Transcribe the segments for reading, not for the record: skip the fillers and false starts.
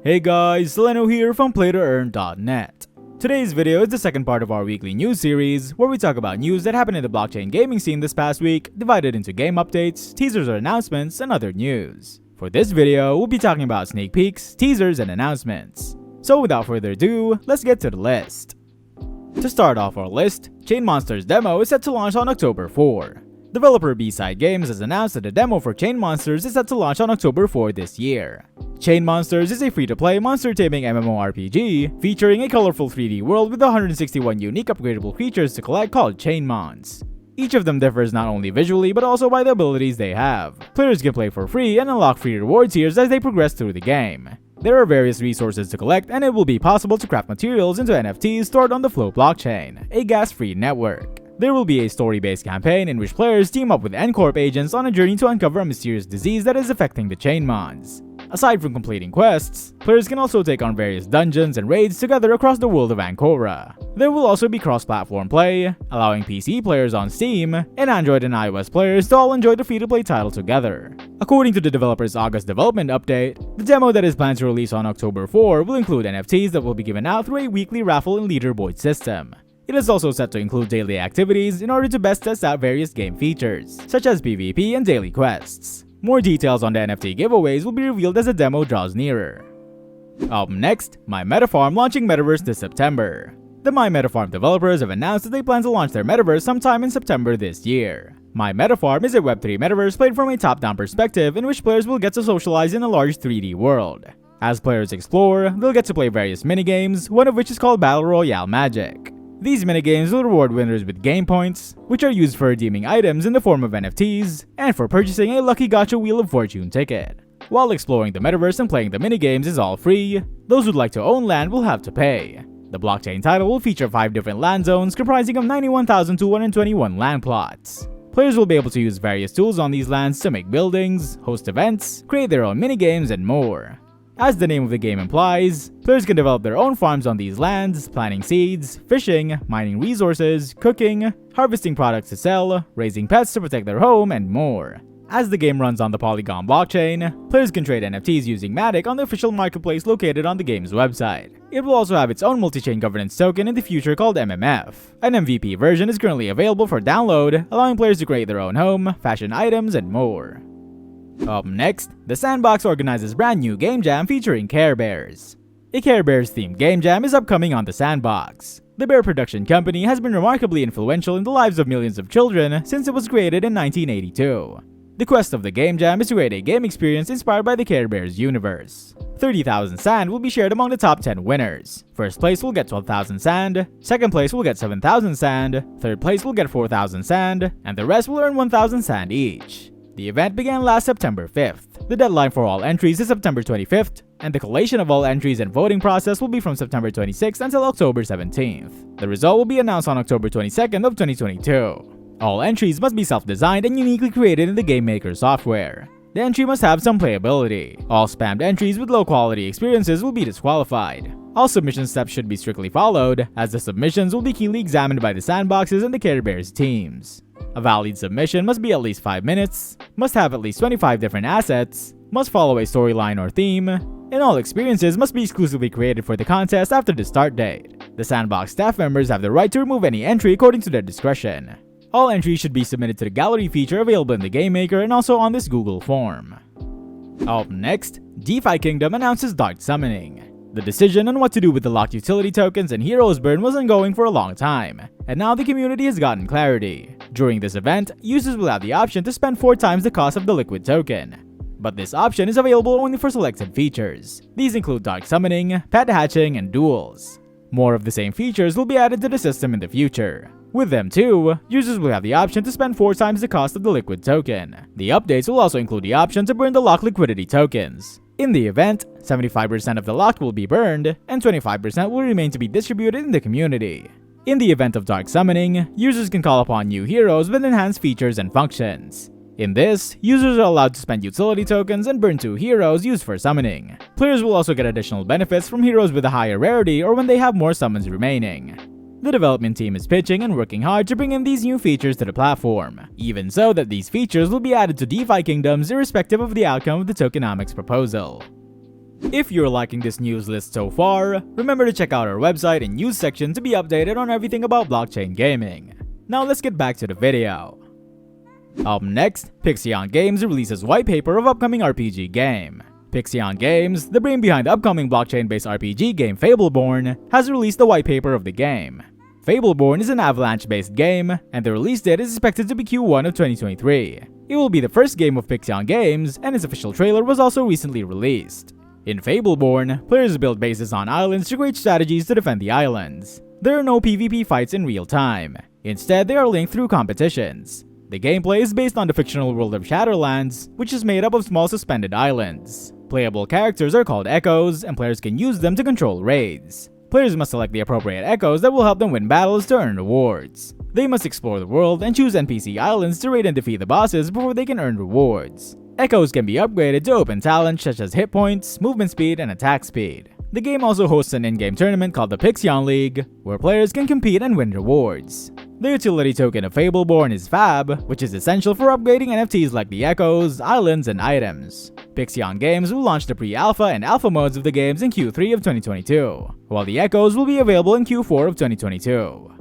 Hey guys, Leno here from PlayToEarn.net. Today's video is the second part of our weekly news series, where we talk about news that happened in the blockchain gaming scene this past week, divided into game updates, teasers or announcements, and other news. For this video, we'll be talking about sneak peeks, teasers, and announcements. So without further ado, let's get to the list. To start off our list, Chainmonsters demo is set to launch on October 4. Developer B-Side Games has announced that the demo for Chainmonsters is set to launch on October 4 this year. Chainmonsters is a free-to-play monster-taming MMORPG featuring a colorful 3D world with 161 unique upgradable creatures to collect called Chainmons. Each of them differs not only visually but also by the abilities they have. Players can play for free and unlock free reward tiers as they progress through the game. There are various resources to collect, and it will be possible to craft materials into NFTs stored on the Flow blockchain, a gas-free network. There will be a story-based campaign in which players team up with N-Corp agents on a journey to uncover a mysterious disease that is affecting the Chainmons. Aside from completing quests, players can also take on various dungeons and raids together across the world of Ancora. There will also be cross-platform play, allowing PC players on Steam and Android and iOS players to all enjoy the free-to-play title together. According to the developer's August development update, the demo that is planned to release on October 4 will include NFTs that will be given out through a weekly raffle and leaderboard system. It is also set to include daily activities in order to best test out various game features, such as PvP and daily quests. More details on the NFT giveaways will be revealed as the demo draws nearer. Up next, MyMetaFarm launching Metaverse this September. The MyMetaFarm developers have announced that they plan to launch their Metaverse sometime in September this year. MyMetaFarm is a Web3 Metaverse played from a top-down perspective in which players will get to socialize in a large 3D world. As players explore, they'll get to play various minigames, one of which is called Battle Royale Magic. These minigames will reward winners with game points, which are used for redeeming items in the form of NFTs, and for purchasing a lucky gacha Wheel of Fortune ticket. While exploring the metaverse and playing the minigames is all free, those who'd like to own land will have to pay. The blockchain title will feature 5 different land zones comprising of 91,221 land plots. Players will be able to use various tools on these lands to make buildings, host events, create their own minigames, and more. As the name of the game implies, players can develop their own farms on these lands, planting seeds, fishing, mining resources, cooking, harvesting products to sell, raising pets to protect their home, and more. As the game runs on the Polygon blockchain, players can trade NFTs using Matic on the official marketplace located on the game's website. It will also have its own multi-chain governance token in the future called MMF. An MVP version is currently available for download, allowing players to create their own home, fashion items, and more. Up next, The Sandbox organizes brand new game jam featuring Care Bears. A Care Bears themed game jam is upcoming on The Sandbox. The Bear production company has been remarkably influential in the lives of millions of children since it was created in 1982. The quest of the game jam is to create a game experience inspired by the Care Bears universe. 30,000 sand will be shared among the top 10 winners. First place will get 12,000 sand, second place will get 7,000 sand, third place will get 4,000 sand, and the rest will earn 1,000 sand each. The event began last September 5th. The deadline for all entries is September 25th, and the collation of all entries and voting process will be from September 26th until October 17th. The result will be announced on October 22nd of 2022. All entries must be self-designed and uniquely created in the game maker software. The entry must have some playability. All spammed entries with low-quality experiences will be disqualified. All submission steps should be strictly followed, as the submissions will be keenly examined by the Sandboxes and the Care Bears teams. A valid submission must be at least 5 minutes, must have at least 25 different assets, must follow a storyline or theme, and all experiences must be exclusively created for the contest after the start date. The Sandbox staff members have the right to remove any entry according to their discretion. All entries should be submitted to the gallery feature available in the Game Maker and also on this Google form. Up next, DeFi Kingdom announces Dark Summoning. The decision on what to do with the locked utility tokens and heroes burn was ongoing for a long time, and now the community has gotten clarity. During this event, users will have the option to spend 4 times the cost of the liquid token. But this option is available only for selected features. These include Dark Summoning, Pet Hatching, and Duels. More of the same features will be added to the system in the future. With them too, users will have the option to spend 4 times the cost of the liquid token. The updates will also include the option to burn the locked liquidity tokens. In the event, 75% of the locked will be burned, and 25% will remain to be distributed in the community. In the event of Dark Summoning, users can call upon new heroes with enhanced features and functions. In this, users are allowed to spend utility tokens and burn 2 heroes used for summoning. Players will also get additional benefits from heroes with a higher rarity or when they have more summons remaining. The development team is pitching and working hard to bring in these new features to the platform, even so that these features will be added to DeFi Kingdoms irrespective of the outcome of the tokenomics proposal. If you're liking this news list so far, remember to check out our website and news section to be updated on everything about blockchain gaming. Now let's get back to the video. Up next, Pixion Games releases white paper of upcoming RPG game. Pixion Games, the brain behind the upcoming blockchain-based RPG game Fableborn, has released the white paper of the game. Fableborn is an Avalanche-based game, and the release date is expected to be Q1 of 2023. It will be the first game of Pixion Games, and its official trailer was also recently released. In Fableborn, players build bases on islands to create strategies to defend the islands. There are no PvP fights in real time. Instead, they are linked through competitions. The gameplay is based on the fictional world of Shadowlands, which is made up of small suspended islands. Playable characters are called echoes, and players can use them to control raids. Players must select the appropriate echoes that will help them win battles to earn rewards. They must explore the world and choose NPC islands to raid and defeat the bosses before they can earn rewards. Echoes can be upgraded to open talents such as hit points, movement speed, and attack speed. The game also hosts an in-game tournament called the Pixion League, where players can compete and win rewards. The utility token of Fableborn is Fab, which is essential for upgrading NFTs like the echoes, islands, and items. Pixion Games will launch the pre-alpha and alpha modes of the games in Q3 of 2022, while the echoes will be available in Q4 of 2022.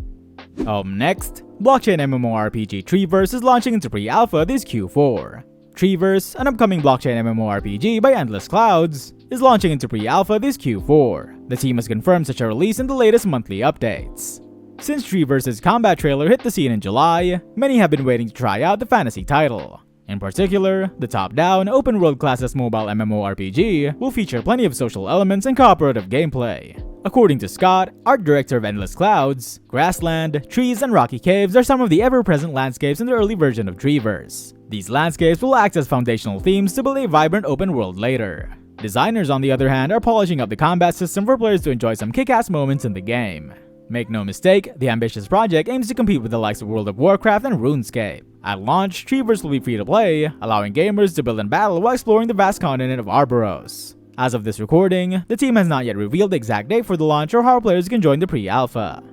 Next, blockchain MMORPG Treeverse is launching into pre-alpha this Q4. Treeverse, an upcoming blockchain MMORPG by Endless Clouds, is launching into pre-alpha this Q4. The team has confirmed such a release in the latest monthly updates. Since Treeverse's combat trailer hit the scene in July, many have been waiting to try out the fantasy title. In particular, the top-down, open-world classless mobile MMORPG will feature plenty of social elements and cooperative gameplay. According to Scott, art director of Endless Clouds, grassland, trees, and rocky caves are some of the ever-present landscapes in the early version of Treeverse. These landscapes will act as foundational themes to build a vibrant open world later. Designers, on the other hand, are polishing up the combat system for players to enjoy some kick-ass moments in the game. Make no mistake, the ambitious project aims to compete with the likes of World of Warcraft and RuneScape. At launch, Treeverse will be free to play, allowing gamers to build and battle while exploring the vast continent of Arboros. As of this recording, the team has not yet revealed the exact date for the launch or how players can join the pre-alpha.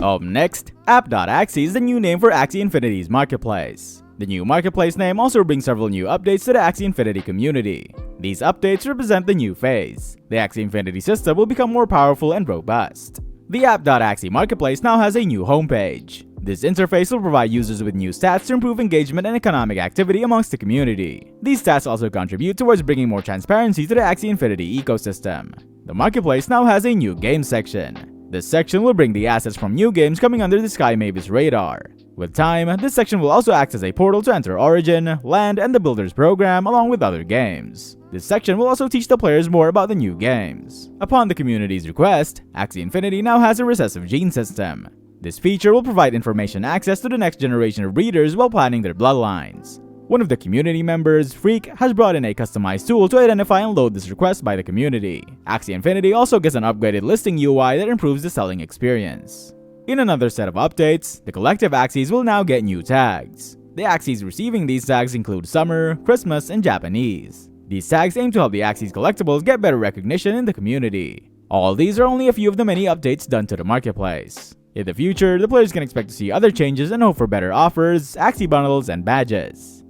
Up next, App.Axie is the new name for Axie Infinity's marketplace. The new marketplace name also brings several new updates to the Axie Infinity community. These updates represent the new phase. The Axie Infinity system will become more powerful and robust. The App.Axie marketplace now has a new homepage. This interface will provide users with new stats to improve engagement and economic activity amongst the community. These stats also contribute towards bringing more transparency to the Axie Infinity ecosystem. The marketplace now has a new game section. This section will bring the assets from new games coming under the Sky Mavis radar. With time, this section will also act as a portal to enter Origin, Land, and the Builders program along with other games. This section will also teach the players more about the new games. Upon the community's request, Axie Infinity now has a recessive gene system. This feature will provide information access to the next generation of breeders while planning their bloodlines. One of the community members, Freak, has brought in a customized tool to identify and load this request by the community. Axie Infinity also gets an upgraded listing UI that improves the selling experience. In another set of updates, the collective Axies will now get new tags. The Axies receiving these tags include Summer, Christmas, and Japanese. These tags aim to help the Axies collectibles get better recognition in the community. All these are only a few of the many updates done to the marketplace. In the future, the players can expect to see other changes and hope for better offers, Axie bundles, and badges.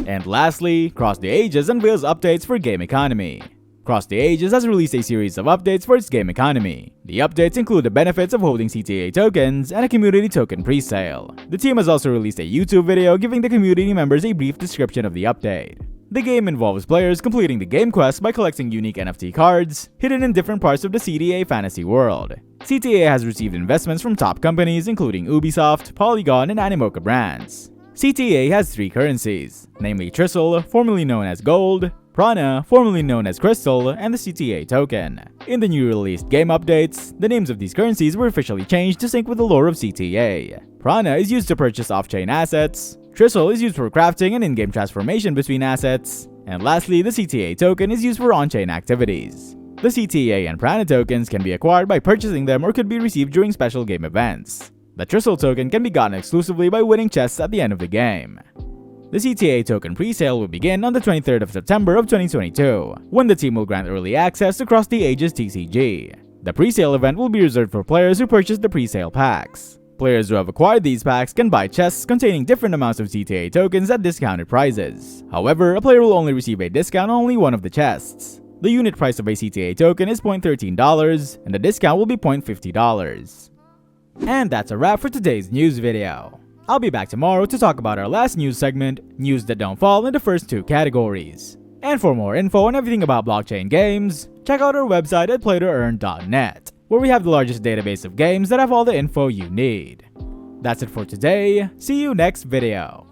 And lastly, Cross the Ages unveils updates for Game Economy. Cross the Ages has released a series of updates for its game economy. The updates include the benefits of holding CTA tokens and a community token presale. The team has also released a YouTube video giving the community members a brief description of the update. The game involves players completing the game quest by collecting unique NFT cards hidden in different parts of the CTA fantasy world. CTA has received investments from top companies including Ubisoft, Polygon, and Animoca brands. CTA has three currencies, namely Tristle, formerly known as Gold, Prana, formerly known as Crystal, and the CTA token. In the new released game updates, the names of these currencies were officially changed to sync with the lore of CTA. Prana is used to purchase off-chain assets, Tristle is used for crafting and in-game transformation between assets, and lastly, the CTA token is used for on-chain activities. The CTA and Prana tokens can be acquired by purchasing them or could be received during special game events. The Tristle token can be gotten exclusively by winning chests at the end of the game. The CTA token presale will begin on the 23rd of September of 2022, when the team will grant early access to Cross the Ages TCG. The presale event will be reserved for players who purchase the presale packs. Players who have acquired these packs can buy chests containing different amounts of CTA tokens at discounted prices. However, a player will only receive a discount on only one of the chests. The unit price of a CTA token is $0.13, and the discount will be $0.50. And that's a wrap for today's news video. I'll be back tomorrow to talk about our last news segment, news that don't fall in the first two categories. And for more info on everything about blockchain games, check out our website at PlayToEarn.net, where we have the largest database of games that have all the info you need. That's it for today. See you next video.